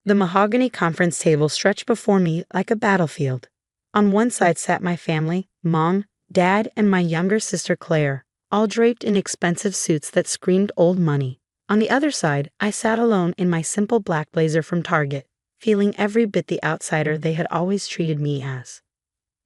The mahogany conference table stretched before me like a battlefield. On one side sat my family, Mom, Dad, and my younger sister Claire, all draped in expensive suits that screamed old money. On the other side, I sat alone in my simple black blazer from Target, feeling every bit the outsider they had always treated me as.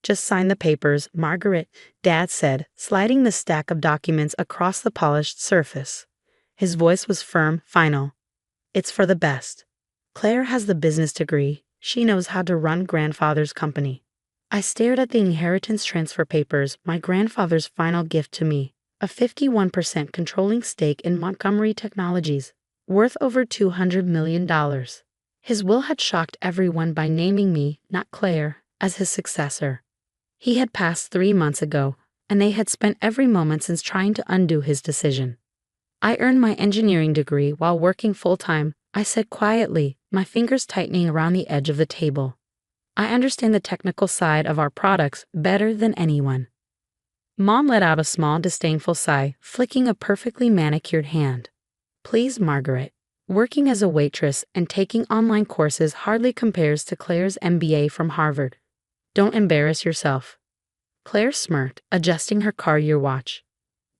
"Just sign the papers, Margaret," Dad said, sliding the stack of documents across the polished surface. His voice was firm, final. "It's for the best. Claire has the business degree. She knows how to run grandfather's company." I stared at the inheritance transfer papers, my grandfather's final gift to me, a 51% controlling stake in Montgomery Technologies, worth over $200 million. His will had shocked everyone by naming me, not Claire, as his successor. He had passed 3 months ago, and they had spent every moment since trying to undo his decision. "I earned my engineering degree while working full-time," I said quietly, my fingers tightening around the edge of the table. "I understand the technical side of our products better than anyone." Mom let out a small, disdainful sigh, flicking a perfectly manicured hand. "Please, Margaret. Working as a waitress and taking online courses hardly compares to Claire's MBA from Harvard. Don't embarrass yourself." Claire smirked, adjusting her car-year watch.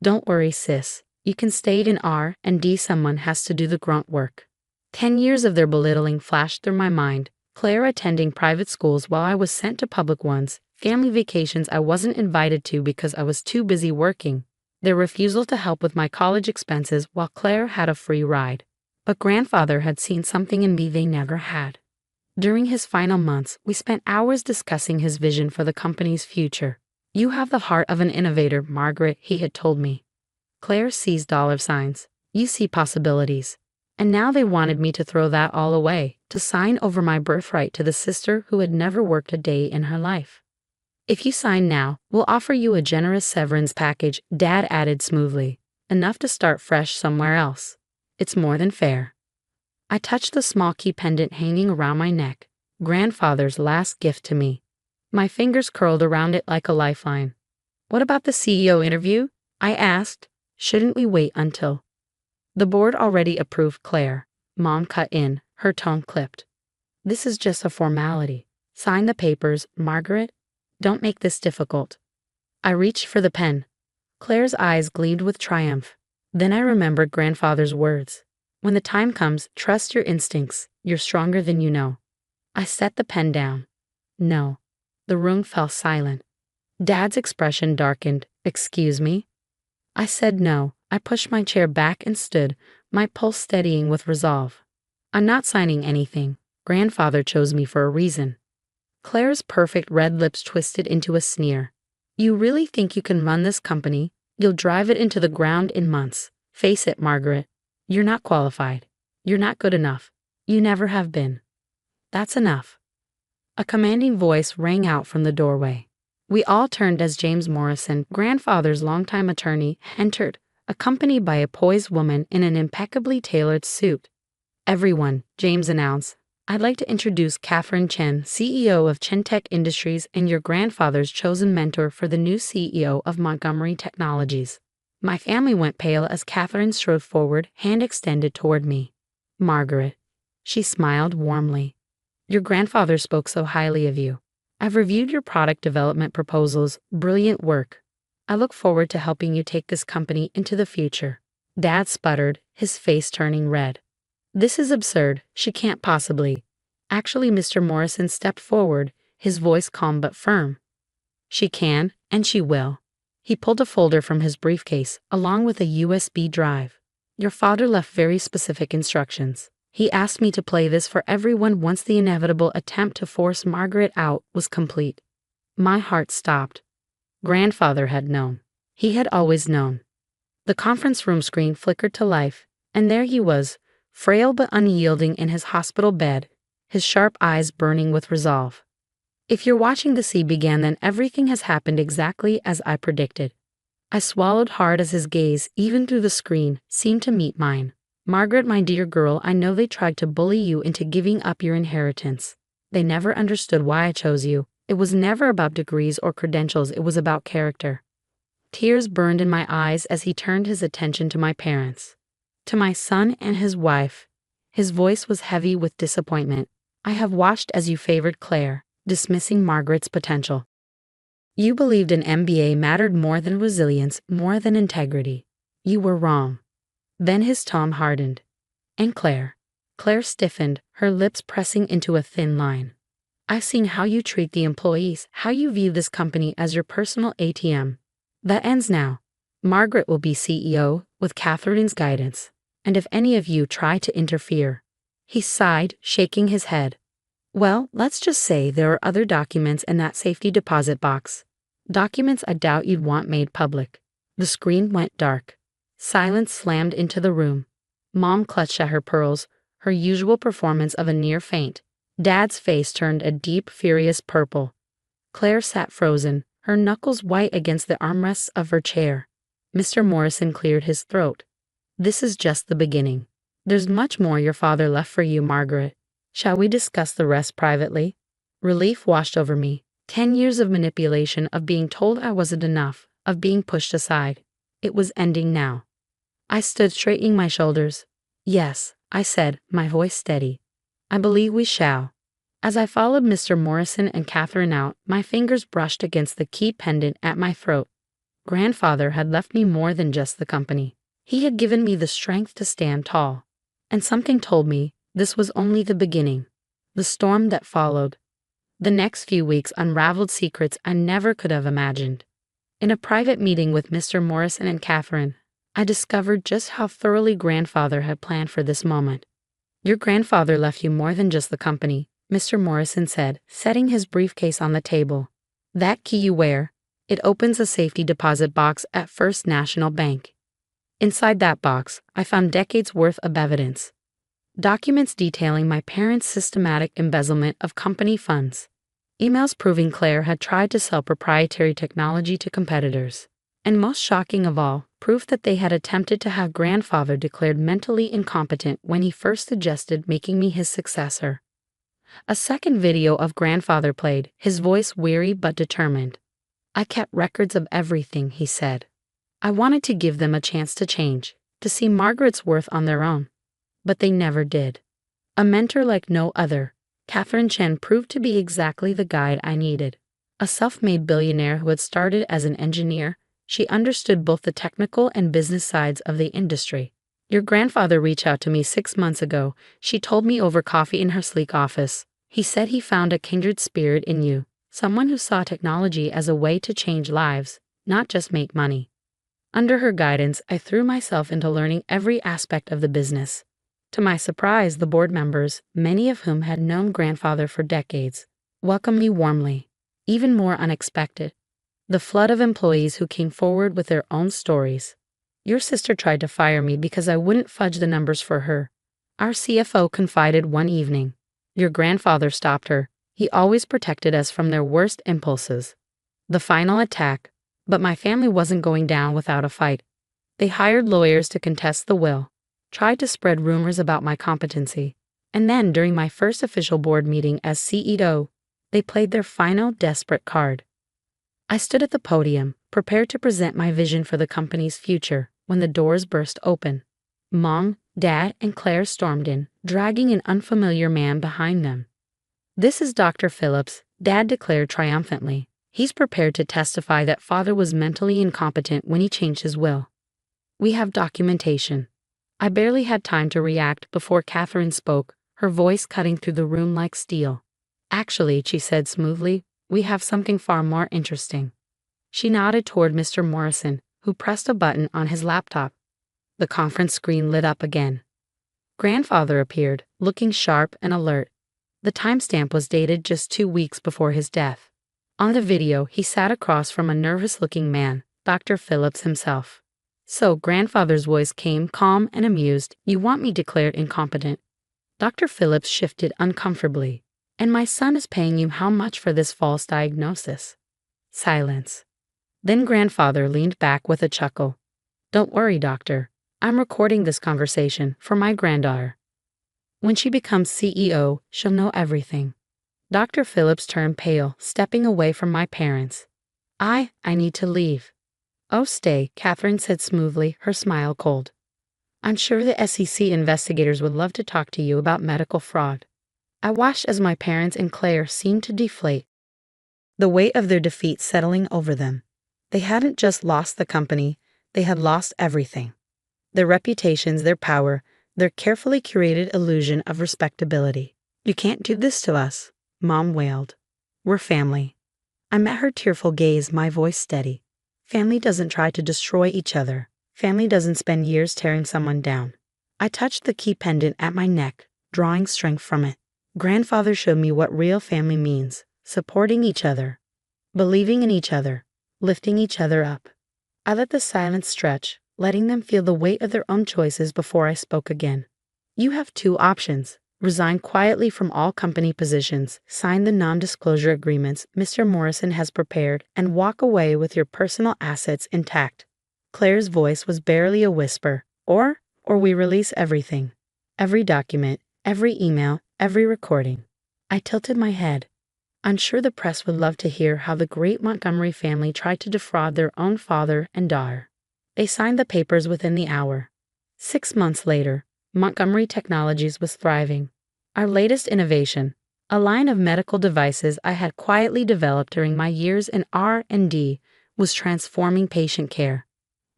"Don't worry, sis. You can stay in R&D. Someone has to do the grunt work." 10 years of their belittling flashed through my mind. Claire attending private schools while I was sent to public ones, family vacations I wasn't invited to because I was too busy working, their refusal to help with my college expenses while Claire had a free ride. But grandfather had seen something in me they never had. During his final months, we spent hours discussing his vision for the company's future. "You have the heart of an innovator, Margaret," he had told me. "Claire sees dollar signs. You see possibilities." And now they wanted me to throw that all away, to sign over my birthright to the sister who had never worked a day in her life. "If you sign now, we'll offer you a generous severance package," Dad added smoothly. "Enough to start fresh somewhere else. It's more than fair." I touched the small key pendant hanging around my neck, grandfather's last gift to me. My fingers curled around it like a lifeline. "What about the CEO interview?" I asked. "Shouldn't we wait until—" "The board already approved Claire," Mom cut in, her tone clipped. "This is just a formality. Sign the papers, Margaret. Don't make this difficult." I reached for the pen. Claire's eyes gleamed with triumph. Then I remembered grandfather's words. "When the time comes, trust your instincts. You're stronger than you know." I set the pen down. "No." The room fell silent. Dad's expression darkened. "Excuse me?" I said no. I pushed my chair back and stood, my pulse steadying with resolve. "I'm not signing anything. Grandfather chose me for a reason." Claire's perfect red lips twisted into a sneer. "You really think you can run this company? You'll drive it into the ground in months. Face it, Margaret. You're not qualified. You're not good enough. You never have been." "That's enough." A commanding voice rang out from the doorway. We all turned as James Morrison, grandfather's longtime attorney, entered, accompanied by a poised woman in an impeccably tailored suit. "Everyone," James announced, "I'd like to introduce Catherine Chen, CEO of Chen Tech Industries and your grandfather's chosen mentor for the new CEO of Montgomery Technologies." My family went pale as Catherine strode forward, hand extended toward me. "Margaret." She smiled warmly. "Your grandfather spoke so highly of you. I've reviewed your product development proposals. Brilliant work. I look forward to helping you take this company into the future." Dad sputtered, his face turning red. "This is absurd. She can't possibly." Actually, Mr. Morrison stepped forward, his voice calm but firm. "She can, and she will." He pulled a folder from his briefcase, along with a USB drive. "Your father left very specific instructions. He asked me to play this for everyone once the inevitable attempt to force Margaret out was complete." My heart stopped. Grandfather had known. He had always known. The conference room screen flickered to life, and there he was, frail but unyielding in his hospital bed, his sharp eyes burning with resolve. "If you're watching the sea began, then everything has happened exactly as I predicted." I swallowed hard as his gaze, even through the screen, seemed to meet mine. "Margaret, my dear girl, I know they tried to bully you into giving up your inheritance. They never understood why I chose you. It was never about degrees or credentials, it was about character." Tears burned in my eyes as he turned his attention to my parents. To my son and his wife. His voice was heavy with disappointment. I have watched as you favored Claire, dismissing Margaret's potential. You believed an MBA mattered more than resilience, more than integrity. You were wrong. Then his tone hardened. And Claire. Claire stiffened, her lips pressing into a thin line. I've seen how you treat the employees, how you view this company as your personal ATM. That ends now. Margaret will be CEO, with Catherine's guidance. And if any of you try to interfere. He sighed, shaking his head. Well, let's just say there are other documents in that safety deposit box. Documents I doubt you'd want made public. The screen went dark. Silence slammed into the room. Mom clutched at her pearls, her usual performance of a near faint. Dad's face turned a deep, furious purple. Claire sat frozen, her knuckles white against the armrests of her chair. Mr. Morrison cleared his throat. This is just the beginning. There's much more your father left for you, Margaret. Shall we discuss the rest privately? Relief washed over me. 10 years of manipulation, of being told I wasn't enough, of being pushed aside. It was ending now. I stood straightening my shoulders. Yes, I said, my voice steady. I believe we shall. As I followed Mr. Morrison and Catherine out, my fingers brushed against the key pendant at my throat. Grandfather had left me more than just the company. He had given me the strength to stand tall. And something told me this was only the beginning. The storm that followed. The next few weeks unraveled secrets I never could have imagined. In a private meeting with Mr. Morrison and Catherine, I discovered just how thoroughly Grandfather had planned for this moment. Your grandfather left you more than just the company, Mr. Morrison said, setting his briefcase on the table. That key you wear, it opens a safety deposit box at First National Bank. Inside that box, I found decades worth of evidence. Documents detailing my parents' systematic embezzlement of company funds. Emails proving Claire had tried to sell proprietary technology to competitors. And most shocking of all, proof that they had attempted to have Grandfather declared mentally incompetent when he first suggested making me his successor. A second video of Grandfather played, his voice weary but determined. I kept records of everything, he said. I wanted to give them a chance to change, to see Margaret's worth on their own. But they never did. A mentor like no other, Catherine Chen proved to be exactly the guide I needed. A self-made billionaire who had started as an engineer, she understood both the technical and business sides of the industry. Your grandfather reached out to me 6 months ago, she told me over coffee in her sleek office. He said he found a kindred spirit in you, someone who saw technology as a way to change lives, not just make money. Under her guidance, I threw myself into learning every aspect of the business. To my surprise, the board members, many of whom had known Grandfather for decades, welcomed me warmly. Even more unexpected, the flood of employees who came forward with their own stories. Your sister tried to fire me because I wouldn't fudge the numbers for her. Our CFO confided one evening. Your grandfather stopped her. He always protected us from their worst impulses. The final attack. But my family wasn't going down without a fight. They hired lawyers to contest the will, tried to spread rumors about my competency, and then during my first official board meeting as CEO, they played their final desperate card. I stood at the podium, prepared to present my vision for the company's future, when the doors burst open. Mom, Dad, and Claire stormed in, dragging an unfamiliar man behind them. This is Dr. Phillips, Dad declared triumphantly. He's prepared to testify that Father was mentally incompetent when he changed his will. We have documentation. I barely had time to react before Catherine spoke, her voice cutting through the room like steel. Actually, she said smoothly, we have something far more interesting. She nodded toward Mr. Morrison, who pressed a button on his laptop. The conference screen lit up again. Grandfather appeared, looking sharp and alert. The timestamp was dated just 2 weeks before his death. On the video, he sat across from a nervous-looking man, Dr. Phillips himself. So Grandfather's voice came calm and amused. You want me declared incompetent? Dr. Phillips shifted uncomfortably. And my son is paying you how much for this false diagnosis? Silence. Then Grandfather leaned back with a chuckle. Don't worry, doctor. I'm recording this conversation for my granddaughter. When she becomes CEO, she'll know everything. Dr. Phillips turned pale, stepping away from my parents. I need to leave. Oh, stay, Catherine said smoothly, her smile cold. I'm sure the SEC investigators would love to talk to you about medical fraud. I watched as my parents and Claire seemed to deflate, the weight of their defeat settling over them. They hadn't just lost the company, they had lost everything. Their reputations, their power, their carefully curated illusion of respectability. You can't do this to us, Mom wailed. We're family. I met her tearful gaze, my voice steady. Family doesn't try to destroy each other. Family doesn't spend years tearing someone down. I touched the key pendant at my neck, drawing strength from it. Grandfather showed me what real family means, supporting each other, believing in each other, lifting each other up. I let the silence stretch, letting them feel the weight of their own choices before I spoke again. You have two options. Resign quietly from all company positions, sign the non-disclosure agreements Mr. Morrison has prepared, and walk away with your personal assets intact. Claire's voice was barely a whisper. Or we release everything. Every document, every email, every recording. I tilted my head. I'm sure the press would love to hear how the great Montgomery family tried to defraud their own father and daughter. They signed the papers within the hour. 6 months later, Montgomery Technologies was thriving. Our latest innovation, a line of medical devices I had quietly developed during my years in R&D, was transforming patient care.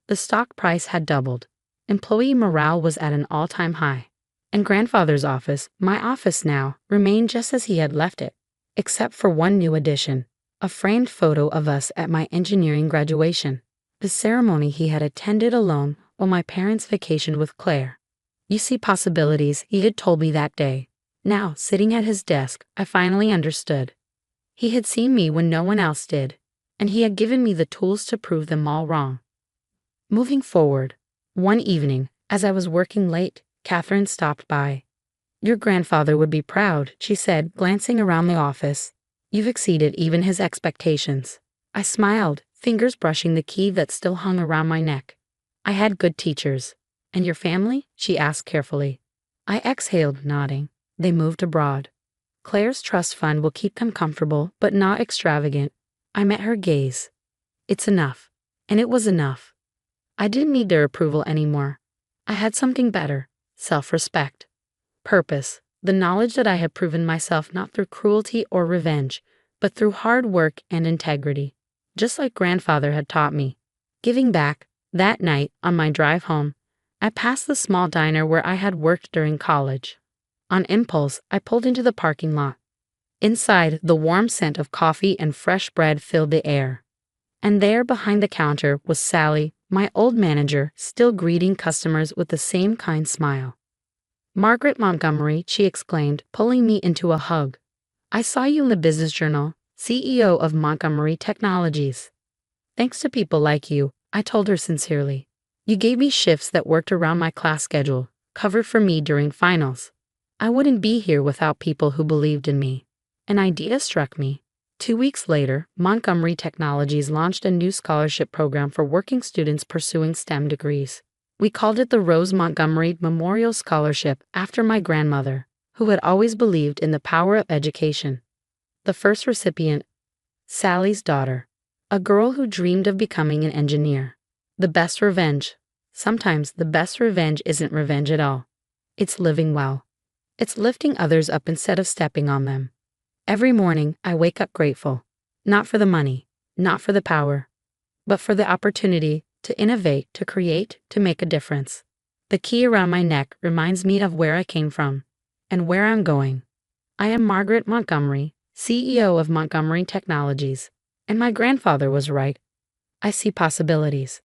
The stock price had doubled. Employee morale was at an all-time high. And grandfather's office, my office now, remained just as he had left it, except for one new addition, a framed photo of us at my engineering graduation, the ceremony he had attended alone while my parents vacationed with Claire. You see possibilities, he had told me that day. Now, sitting at his desk, I finally understood. He had seen me when no one else did, and he had given me the tools to prove them all wrong. Moving forward, one evening, as I was working late, Catherine stopped by. Your grandfather would be proud, she said, glancing around the office. You've exceeded even his expectations. I smiled, fingers brushing the key that still hung around my neck. I had good teachers. And your family? She asked carefully. I exhaled, nodding. They moved abroad. Claire's trust fund will keep them comfortable, but not extravagant. I met her gaze. It's enough. And it was enough. I didn't need their approval anymore. I had something better. Self-respect. Purpose. The knowledge that I had proven myself not through cruelty or revenge, but through hard work and integrity. Just like grandfather had taught me. Giving back. That night, on my drive home, I passed the small diner where I had worked during college. On impulse, I pulled into the parking lot. Inside, the warm scent of coffee and fresh bread filled the air. And there, behind the counter, was Sally, my old manager, still greeting customers with the same kind smile. Margaret Montgomery, she exclaimed, pulling me into a hug. I saw you in the Business Journal, CEO of Montgomery Technologies. Thanks to people like you, I told her sincerely. You gave me shifts that worked around my class schedule, covered for me during finals. I wouldn't be here without people who believed in me. An idea struck me. 2 weeks later, Montgomery Technologies launched a new scholarship program for working students pursuing STEM degrees. We called it the Rose Montgomery Memorial Scholarship after my grandmother, who had always believed in the power of education. The first recipient, Sally's daughter, a girl who dreamed of becoming an engineer. The best revenge. Sometimes the best revenge isn't revenge at all. It's living well. It's lifting others up instead of stepping on them. Every morning, I wake up grateful. Not for the money, not for the power, but for the opportunity to innovate, to create, to make a difference. The key around my neck reminds me of where I came from and where I'm going. I am Margaret Montgomery, CEO of Montgomery Technologies, and my grandfather was right. I see possibilities.